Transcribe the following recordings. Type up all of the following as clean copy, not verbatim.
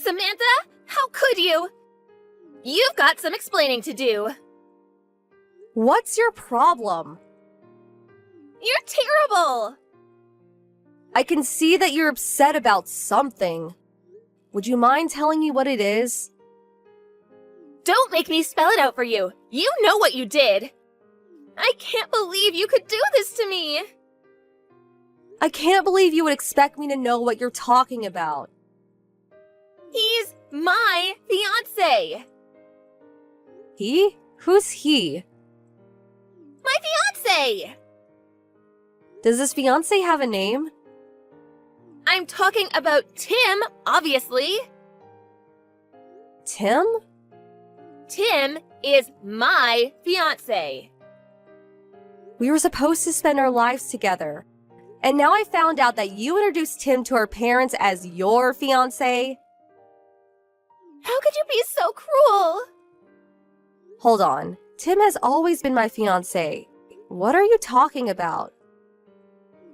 Samantha, how could you? You've got some explaining to do. What's your problem? You're terrible! I can see that you're upset about something. Would you mind telling me what it is? Don't make me spell it out for you. You know what you did. I can't believe you could do this to me. I can't believe you would expect me to know what you're talking about. He's my fiancé. He? Who's he? My fiancé! Does this fiancé have a name? I'm talking about Tim, obviously. Tim? Tim is my fiancé. We were supposed to spend our lives together. And now I found out that you introduced Tim to our parents as your fiancé? How could you be so cruel? Hold on. Tim has always been my fiancé. What are you talking about?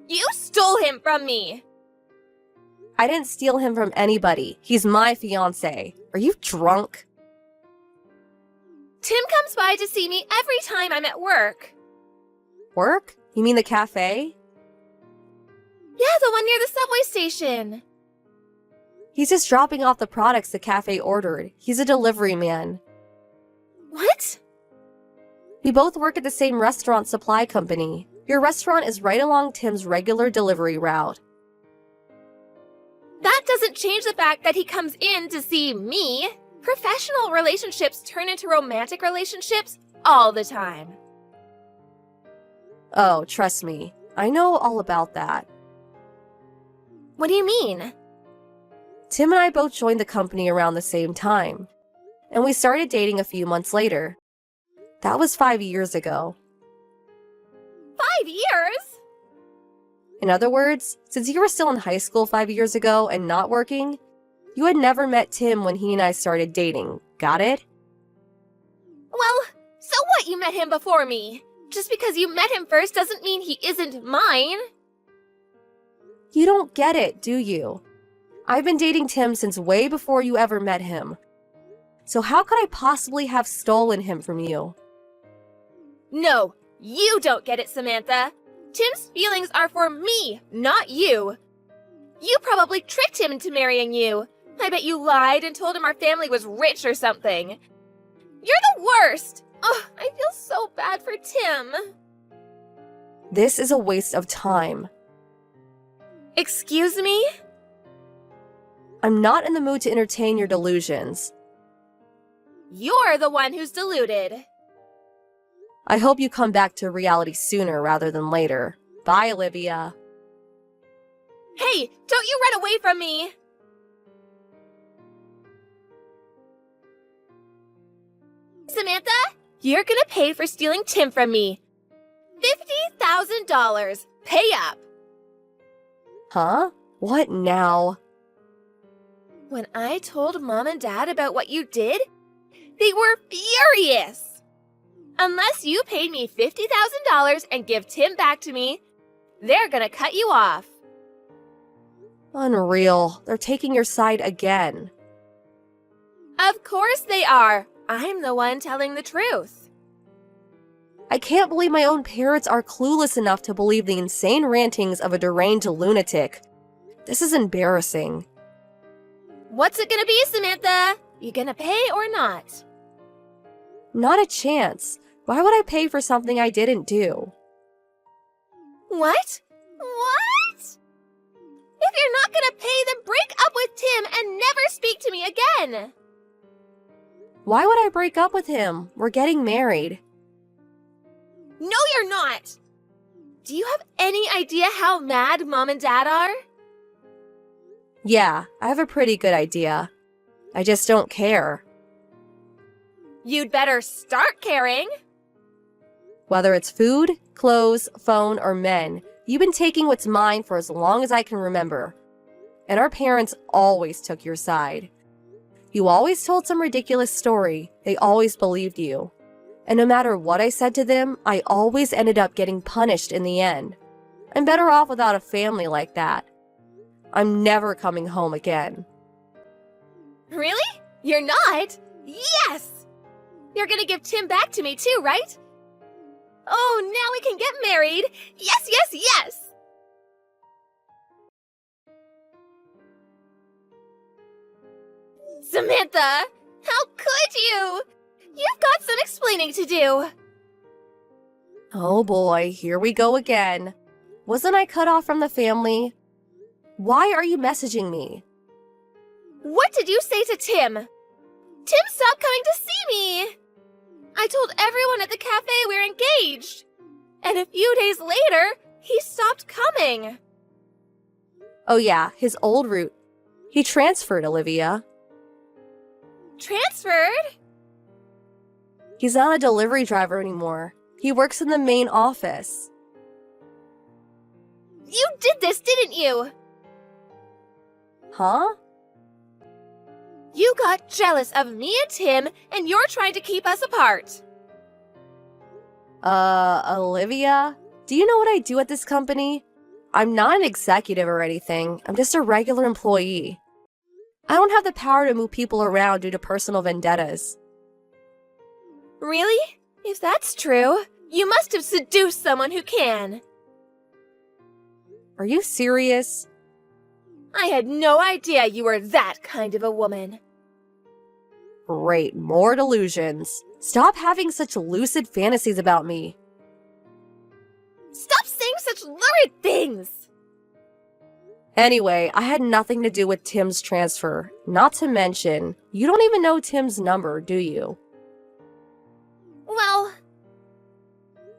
You stole him from me. I didn't steal him from anybody. He's my fiancé. Are you drunk? Tim comes by to see me every time I'm at work. Work? You mean the cafe? Yeah, the one near the subway station. He's just dropping off the products the cafe ordered. He's a delivery man. What? We both work at the same restaurant supply company. Your restaurant is right along Tim's regular delivery route. That doesn't change the fact that he comes in to see me. Professional relationships turn into romantic relationships all the time. Oh, trust me. I know all about that. What do you mean? Tim and I both joined the company around the same time. And we started dating a few months later. That was 5 years ago. 5 years? In other words, since you were still in high school 5 years ago and not working, you had never met Tim when he and I started dating. Got it? Well, so what you met him before me? Just because you met him first doesn't mean he isn't mine. You don't get it, do you? I've been dating Tim since way before you ever met him. So how could I possibly have stolen him from you? No, you don't get it, Samantha. Tim's feelings are for me, not you. You probably tricked him into marrying you. I bet you lied and told him our family was rich or something. You're the worst! Oh, I feel so bad for Tim. This is a waste of time. Excuse me? I'm not in the mood to entertain your delusions. You're the one who's deluded. I hope you come back to reality sooner rather than later. Bye, Olivia. Hey, don't you run away from me! Samantha, you're gonna pay for stealing Tim from me. $50,000. Pay up. Huh? What now? When I told Mom and Dad about what you did, they were furious. Unless you paid me $50,000 and give Tim back to me, they're gonna cut you off. Unreal. They're taking your side again. Of course they are. I'm the one telling the truth. I can't believe my own parents are clueless enough to believe the insane rantings of a deranged lunatic. This is embarrassing. What's it gonna be, Samantha? You gonna pay or not? Not a chance. Why would I pay for something I didn't do? What? What? If you're not gonna pay, then break up with Tim and never speak to me again. Why would I break up with him? We're getting married. No, you're not. Do you have any idea how mad Mom and Dad are? Yeah, I have a pretty good idea. I just don't care. You'd better start caring. Whether it's food, clothes, phone, or men, you've been taking what's mine for as long as I can remember. And our parents always took your side. You always told some ridiculous story. They always believed you. And no matter what I said to them, I always ended up getting punished in the end. I'm better off without a family like that. I'm never coming home again. Really? You're not? Yes! You're gonna give Tim back to me too, right? Oh, now we can get married! Yes, yes, yes! Samantha! How could you? You've got some explaining to do. Oh boy, here we go again. Wasn't I cut off from the family? Why are you messaging me? What did you say to Tim? Tim stopped coming to see me! I told everyone at the cafe we're engaged. And a few days later, he stopped coming. Oh yeah, his old route. He transferred, Olivia. Transferred? He's not a delivery driver anymore. He works in the main office. You did this, didn't you? Huh? You got jealous of me and Tim, and you're trying to keep us apart. Olivia? Do you know what I do at this company? I'm not an executive or anything. I'm just a regular employee. I don't have the power to move people around due to personal vendettas. Really? If that's true, you must have seduced someone who can. Are you serious? I had no idea you were that kind of a woman. Great, more delusions. Stop having such lucid fantasies about me. Stop saying such lurid things! Anyway, I had nothing to do with Tim's transfer. Not to mention, you don't even know Tim's number, do you? Well,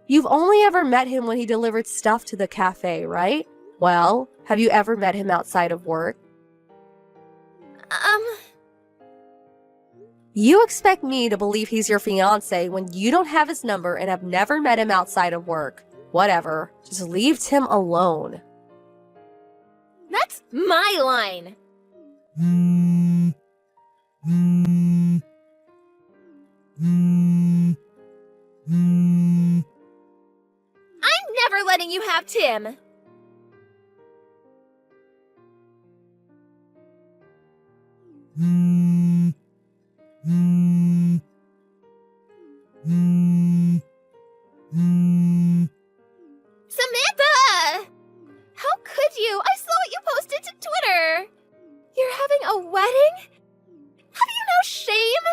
You've only ever met him when he delivered stuff to the cafe, right? Well, have you ever met him outside of work? You expect me to believe he's your fiancé when you don't have his number and have never met him outside of work. Whatever. Just leave Tim alone. that's my line. I'm never letting you have Tim. Samantha! How could you? I saw what you posted to Twitter. You're having a wedding? Have you no shame?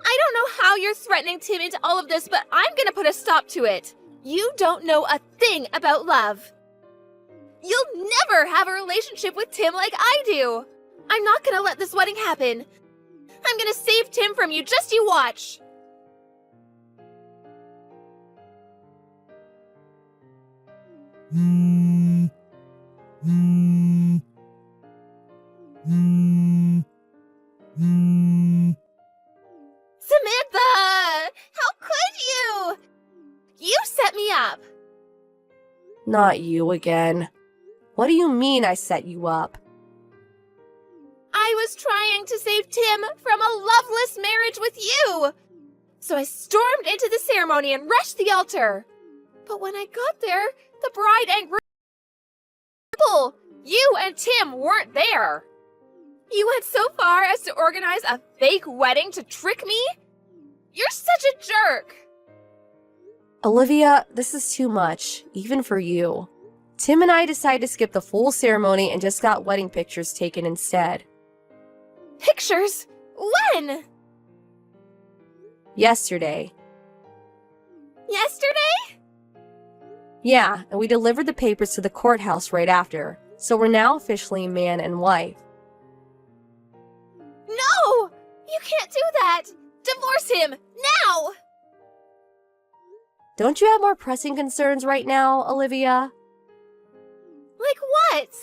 I don't know how you're threatening Tim into all of this, but I'm gonna put a stop to it. You don't know a thing about love. You'll never have a relationship with Tim like I do. I'm not gonna let this wedding happen. I'm gonna save Tim from you, just you watch. Samantha! How could you? You set me up. Not you again. What do you mean I set you up? I was trying to save Tim from a loveless marriage with you. So I stormed into the ceremony and rushed the altar. But when I got there, the bride and groom, you and Tim weren't there. You went so far as to organize a fake wedding to trick me? You're such a jerk. Olivia, this is too much, even for you. Tim and I decided to skip the full ceremony and just got wedding pictures taken instead. Pictures? When? Yesterday. Yesterday? Yeah, and we delivered the papers to the courthouse right after, so we're now officially man and wife. No! You can't do that! Divorce him! Now! Don't you have more pressing concerns right now, Olivia? Like what?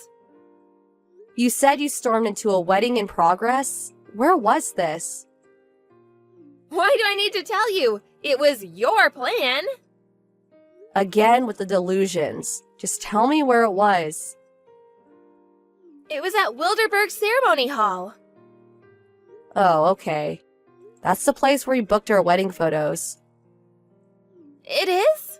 You said you stormed into a wedding in progress? Where was this? Why do I need to tell you? It was your plan. Again with the delusions. Just tell me where it was. It was at Wilderberg Ceremony Hall. Oh, okay. That's the place where we booked our wedding photos. It is?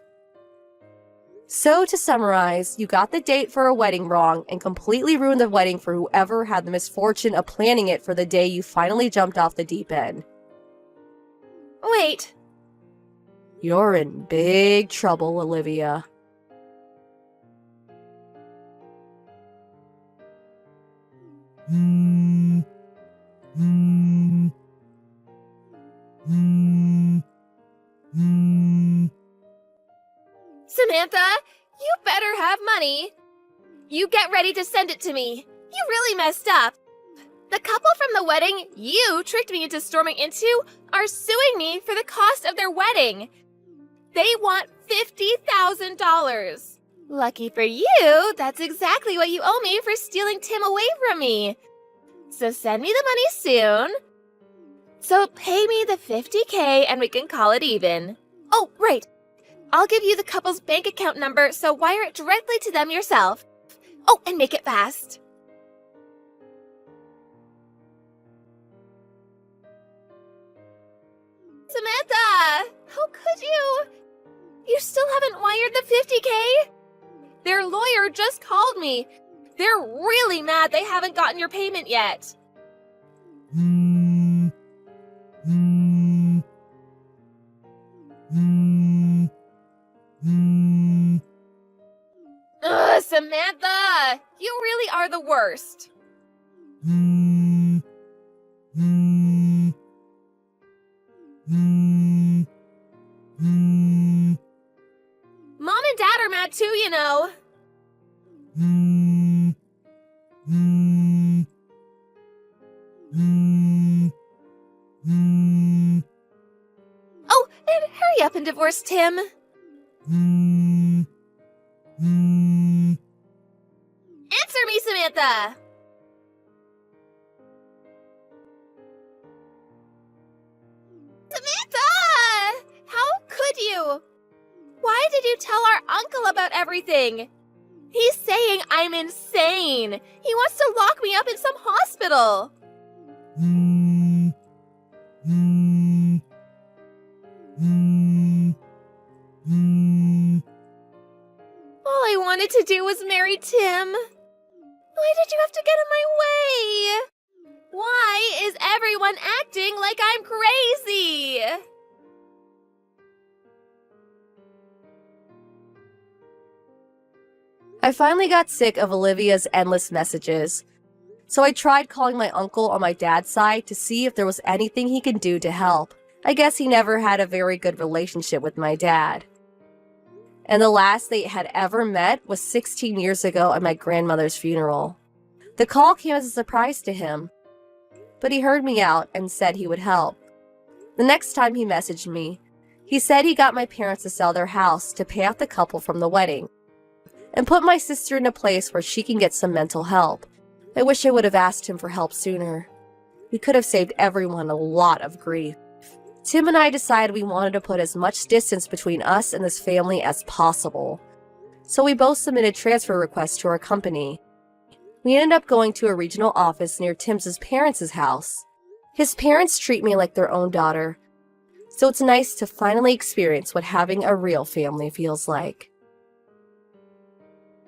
So to summarize, you got the date for a wedding wrong and completely ruined the wedding for whoever had the misfortune of planning it for the day you finally jumped off the deep end. Wait. You're in big trouble, Olivia. Samantha, you better have money. You get ready to send it to me. You really messed up. The couple from the wedding you tricked me into storming into are suing me for the cost of their wedding. They want $50,000. Lucky for you, that's exactly what you owe me for stealing Tim away from me. So send me the money soon. So pay me the $50K and we can call it even. Oh, right. I'll give you the couple's bank account number, so wire it directly to them yourself. Oh, and make it fast. Samantha! How could you? You still haven't wired the $50K? Their lawyer just called me. They're really mad they haven't gotten your payment yet. Ugh, Samantha! You really are the worst. Mom and Dad are mad too, you know. Oh, and hurry up and divorce Tim. Answer me, Samantha! Samantha! How could you? Why did you tell our uncle about everything? He's saying I'm insane. He wants to lock me up in some hospital. All I wanted to do was marry Tim. Why did you have to get in my way? Why is everyone acting like I'm crazy? I finally got sick of Olivia's endless messages, so I tried calling my uncle on my dad's side to see if there was anything he could do to help. I guess he never had a very good relationship with my dad. And the last they had ever met was 16 years ago at my grandmother's funeral. The call came as a surprise to him, but he heard me out and said he would help. The next time he messaged me, he said he got my parents to sell their house to pay off the couple from the wedding and put my sister in a place where she can get some mental help. I wish I would have asked him for help sooner. We could have saved everyone a lot of grief. Tim and I decided we wanted to put as much distance between us and this family as possible. So we both submitted transfer requests to our company. We ended up going to a regional office near Tim's parents' house. His parents treat me like their own daughter, so it's nice to finally experience what having a real family feels like.